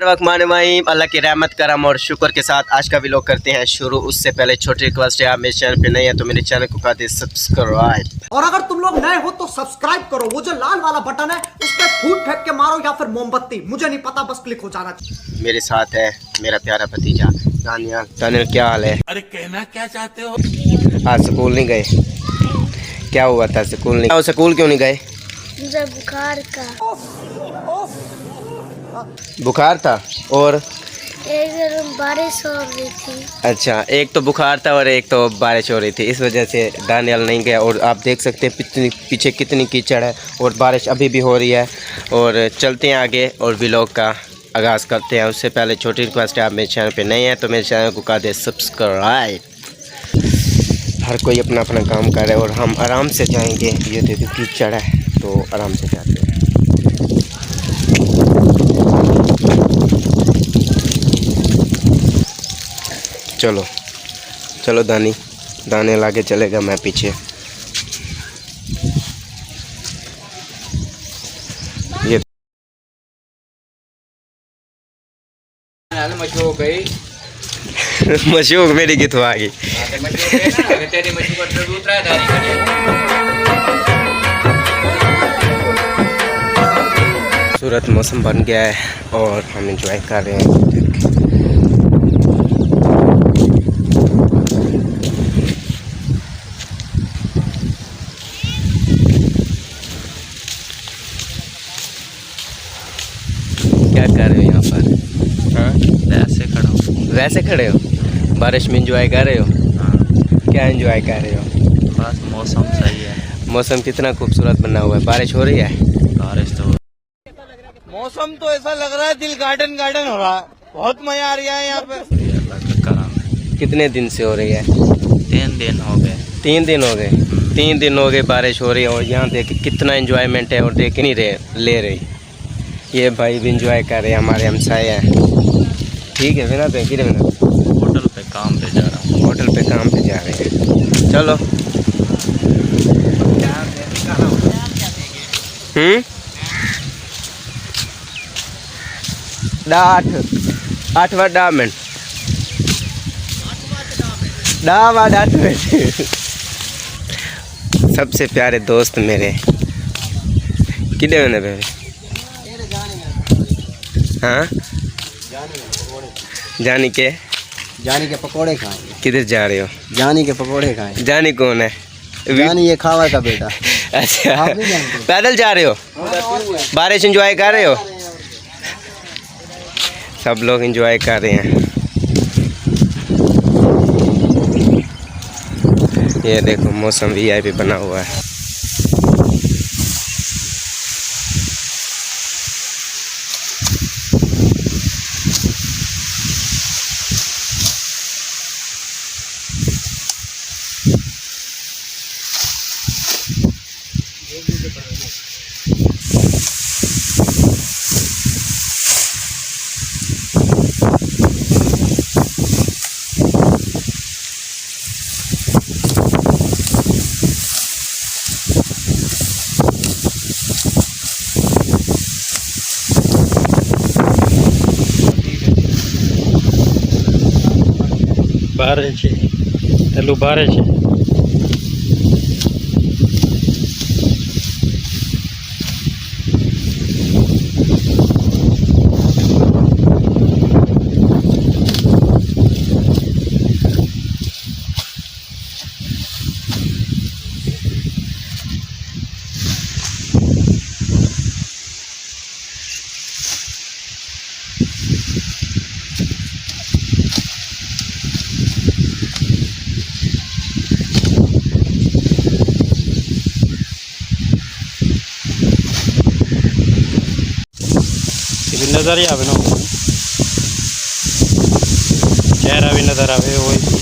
बिस्मिल्लाहिर्रहमानिर्रहीम। अल्लाह की रहमत करम और शुक्र के साथ आज का व्लॉग करते हैं शुरू। उससे पहले छोटी रिक्वेस्ट है, आप मेरे चैनल पे नए हैं तो मेरे चैनल को कर दे सब्सक्राइब। और अगर तुम लोग नए हो तो सब्सक्राइब करो। वो जो लाल वाला बटन है उस पर फूट फेंक के मारो या फिर मोमबत्ती, मुझे नहीं पता, बस क्लिक हो जाना चाहिए। मेरे साथ है मेरा प्यारा भतीजा दानियल। दानियल क्या हाल है? अरे कहना क्या चाहते हो? आज स्कूल नहीं गए? क्या हुआ था? स्कूल क्यों नहीं गए? मुझे बुखार का बुखार था और एक दिन बारिश हो रही थी। अच्छा, एक तो बुखार था और एक तो बारिश हो रही थी, इस वजह से दानियल नहीं गया। और आप देख सकते हैं पीछे कितनी कीचड़ है और बारिश अभी भी हो रही है। और चलते हैं आगे और व्लॉग का आगाज़ करते हैं। उससे पहले छोटी रिक्वेस्ट है, आप मेरे चैनल पे नए हैं तो मेरे चैनल को कर दे सब्सक्राइब। हर कोई अपना अपना काम कर रहा है और हम आराम से जाएंगे। ये देखो कीचड़ है तो आराम से जाते हैं। चलो चलो दाने लाके चलेगा, मैं पीछे। ये मशहूर गई मशहूर मेरी गीत आ गई। तेरी मशहूर पर दूसरा है दानी खूबसूरत मौसम बन गया है और हम एंजॉय कर रहे हैं। क्या कर रहे हो यहाँ पर? हाँ, वैसे खड़े हो? बारिश में एंजॉय कर रहे हो? हाँ। क्या एंजॉय कर रहे हो? बस मौसम सही है। मौसम कितना खूबसूरत बना हुआ है। बारिश हो रही है? बारिश तो मौसम तो ऐसा लग रहा है दिल गार्डन गार्डन हो रहा है। बहुत मजा आ रहा है यहाँ पे। कितने दिन से हो रही है? 3 दिन हो गए। 3 दिन हो गए। 3 दिन हो गए बारिश हो रही है और यहाँ देख कितना एंजॉयमेंट है और देख नहीं रहे ले रही। ये भाई भी इंजॉय कर रहे हैं, हमारे हमसाए हैं। ठीक है बिना पे गिरे बिना होटल पे काम पे जा रहा हूँ। होटल पे काम पे जा रहे हैं। चलो आठवा डायमंड डावाड 8 मिनट। सबसे प्यारे दोस्त मेरे किधर है बेबी? हाँ, जानी के पकोड़े खाए। किधर जा रहे हो? जानी के पकोड़े खाए। जानी कौन है? जानी ये खावा का बेटा। अच्छा, पैदल जा रहे हो? बारिश एंजॉय कर रहे हो? सब लोग एंजॉय कर रहे हैं। ये देखो मौसम वीआईपी बना हुआ है। बारिश चलो बारिश नजर ही आवे ना, चेहरा भी नजर आवे वही।